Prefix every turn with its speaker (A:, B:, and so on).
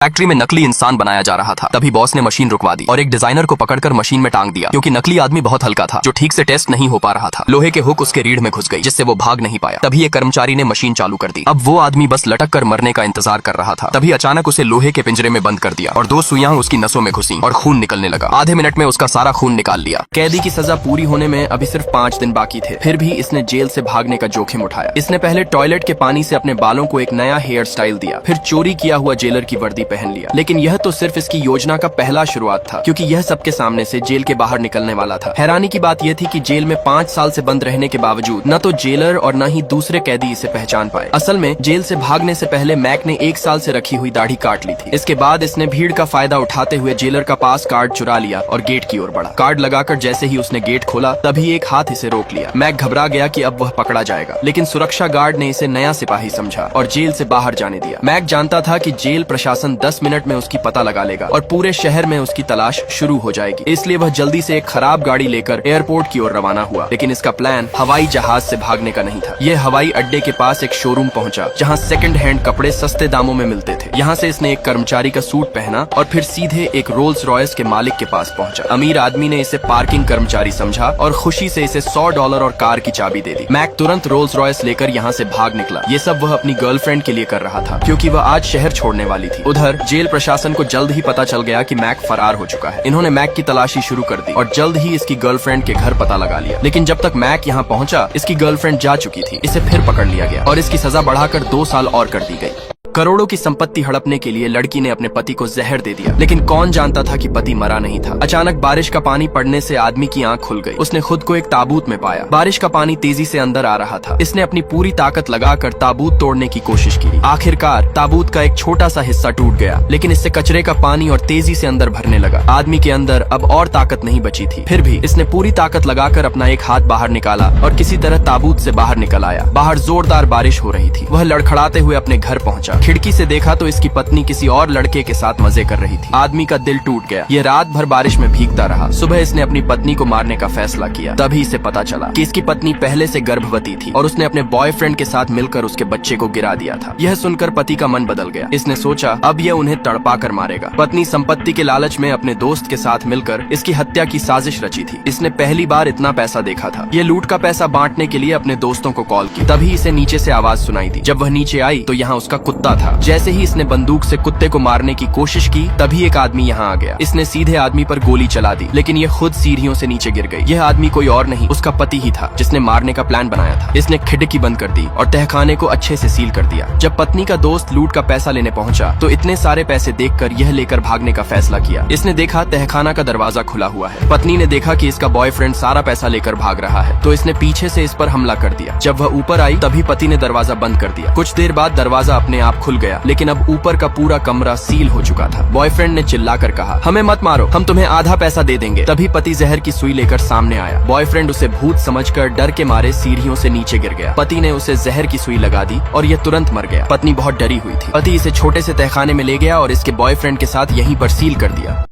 A: Factory में नकली इंसान बनाया जा रहा था। तभी बॉस ने मशीन रुकवा दी और एक डिजाइनर को पकड़कर मशीन में टांग दिया, क्योंकि नकली आदमी बहुत हल्का था जो ठीक से टेस्ट नहीं हो पा रहा था। लोहे के हुक उसके रीढ़ में घुस गई, जिससे वो भाग नहीं पाया। तभी एक कर्मचारी ने मशीन चालू कर दी। अब वो आदमी बस लटक कर मरने का इंतजार कर रहा था। तभी अचानक उसे लोहे के पिंजरे में बंद कर दिया और 2 सुइयां उसकी नसों में घुसी और खून निकलने लगा। आधे मिनट में उसका सारा खून निकाल लिया। कैदी की सजा पूरी होने में अभी सिर्फ 5 दिन बाकी थे, फिर भी इसने जेल से भागने का जोखिम उठाया। इसने पहले टॉयलेट के पानी से अपने बालों को एक नया हेयर स्टाइल दिया, फिर चोरी किया हुआ जेलर की वर्दी पहन लिया। लेकिन यह तो सिर्फ इसकी योजना का पहला शुरुआत था, क्योंकि यह सबके सामने से जेल के बाहर निकलने वाला था। हैरानी की बात यह थी कि जेल में 5 साल से बंद रहने के बावजूद न तो जेलर और न ही दूसरे कैदी इसे पहचान पाए। असल में जेल से भागने से पहले मैक ने 1 साल से रखी हुई दाढ़ी काट ली थी। इसके बाद इसने भीड़ का फायदा उठाते हुए जेलर का पास कार्ड चुरा लिया और गेट की ओर बढ़ा। कार्ड लगाकर जैसे ही उसने गेट खोला, तभी एक हाथ इसे रोक लिया। मैक घबरा गया कि अब वह पकड़ा जाएगा, लेकिन सुरक्षा गार्ड ने इसे नया सिपाही समझा और जेल से बाहर जाने दिया। मैक जानता था कि जेल प्रशासन 10 मिनट में उसकी पता लगा लेगा और पूरे शहर में उसकी तलाश शुरू हो जाएगी। इसलिए वह जल्दी से एक खराब गाड़ी लेकर एयरपोर्ट की ओर रवाना हुआ। लेकिन इसका प्लान हवाई जहाज से भागने का नहीं था। यह हवाई अड्डे के पास एक शोरूम पहुंचा, जहां सेकंड हैंड कपड़े सस्ते दामों में मिलते थे। यहाँ से इसने एक कर्मचारी का सूट पहना और फिर सीधे एक रोल्स रॉयस के मालिक के पास पहुंचा। अमीर आदमी ने इसे पार्किंग कर्मचारी समझा और खुशी से इसे $100 और कार की चाबी दे दी। मैक तुरंत रोल्स रॉयस लेकर यहाँ से भाग निकला। ये सब वह अपनी गर्लफ्रेंड के लिए कर रहा था, क्योंकि वह आज शहर छोड़ने वाली थी। उधर जेल प्रशासन को जल्द ही पता चल गया कि मैक फरार हो चुका है। इन्होंने मैक की तलाशी शुरू कर दी और जल्द ही इसकी गर्लफ्रेंड के घर पता लगा लिया। लेकिन जब तक मैक यहाँ पहुंचा, इसकी गर्लफ्रेंड जा चुकी थी। इसे फिर पकड़ लिया गया और इसकी सजा बढ़ाकर 2 साल और कर दी गई। करोड़ों की संपत्ति हड़पने के लिए लड़की ने अपने पति को जहर दे दिया, लेकिन कौन जानता था कि पति मरा नहीं था। अचानक बारिश का पानी पड़ने से आदमी की आंख खुल गई। उसने खुद को एक ताबूत में पाया। बारिश का पानी तेजी से अंदर आ रहा था। इसने अपनी पूरी ताकत लगाकर ताबूत तोड़ने की कोशिश की। आखिरकार ताबूत का एक छोटा सा हिस्सा टूट गया, लेकिन इससे कचरे का पानी और तेजी से अंदर भरने लगा। आदमी के अंदर अब और ताकत नहीं बची थी। फिर भी इसने पूरी ताकत लगाकर अपना एक हाथ बाहर निकाला और किसी तरह ताबूत से बाहर निकल आया। बाहर जोरदार बारिश हो रही थी। वह लड़खड़ाते हुए अपने घर पहुंचा। खिड़की से देखा तो इसकी पत्नी किसी और लड़के के साथ मजे कर रही थी। आदमी का दिल टूट गया। ये रात भर बारिश में भीगता रहा। सुबह इसने अपनी पत्नी को मारने का फैसला किया। तभी इसे पता चला कि इसकी पत्नी पहले से गर्भवती थी और उसने अपने बॉयफ्रेंड के साथ मिलकर उसके बच्चे को गिरा दिया था। यह सुनकर पति का मन बदल गया। इसने सोचा अब यह उन्हें तड़पा कर मारेगा। पत्नी संपत्ति के लालच में अपने दोस्त के साथ मिलकर इसकी हत्या की साजिश रची थी। इसने पहली बार इतना पैसा देखा था। ये लूट का पैसा बांटने के लिए अपने दोस्तों को कॉल की। तभी इसे नीचे से आवाज सुनाई दी। जब वह नीचे आई तो यहाँ उसका कुत्ता था। जैसे ही इसने बंदूक से कुत्ते को मारने की कोशिश की, तभी एक आदमी यहाँ आ गया। इसने सीधे आदमी पर गोली चला दी, लेकिन यह खुद सीढ़ियों से नीचे गिर गई। यह आदमी कोई और नहीं, उसका पति ही था, जिसने मारने का प्लान बनाया था। इसने खिड़की बंद कर दी और तहखाने को अच्छे से सील कर दिया। जब पत्नी का दोस्त लूट का पैसा लेने पहुंचा, तो इतने सारे पैसे देखकर यह लेकर भागने का फैसला किया। इसने देखा तहखाना का दरवाजा खुला हुआ है। पत्नी ने देखा कि इसका बॉयफ्रेंड सारा पैसा लेकर भाग रहा है, तो इसने पीछे से इस पर हमला कर दिया। जब वह ऊपर आई, तभी पति ने दरवाजा बंद कर दिया। कुछ देर बाद दरवाजा अपने आप खुल गया, लेकिन अब ऊपर का पूरा कमरा सील हो चुका था। बॉयफ्रेंड ने चिल्लाकर कहा, हमें मत मारो, हम तुम्हें आधा पैसा दे देंगे। तभी पति जहर की सुई लेकर सामने आया। बॉयफ्रेंड उसे भूत समझकर डर के मारे सीढ़ियों से नीचे गिर गया। पति ने उसे जहर की सुई लगा दी और यह तुरंत मर गया। पत्नी बहुत डरी हुई थी। पति इसे छोटे से तहखाने में ले गया और इसके बॉयफ्रेंड के साथ यहीं पर सील कर दिया।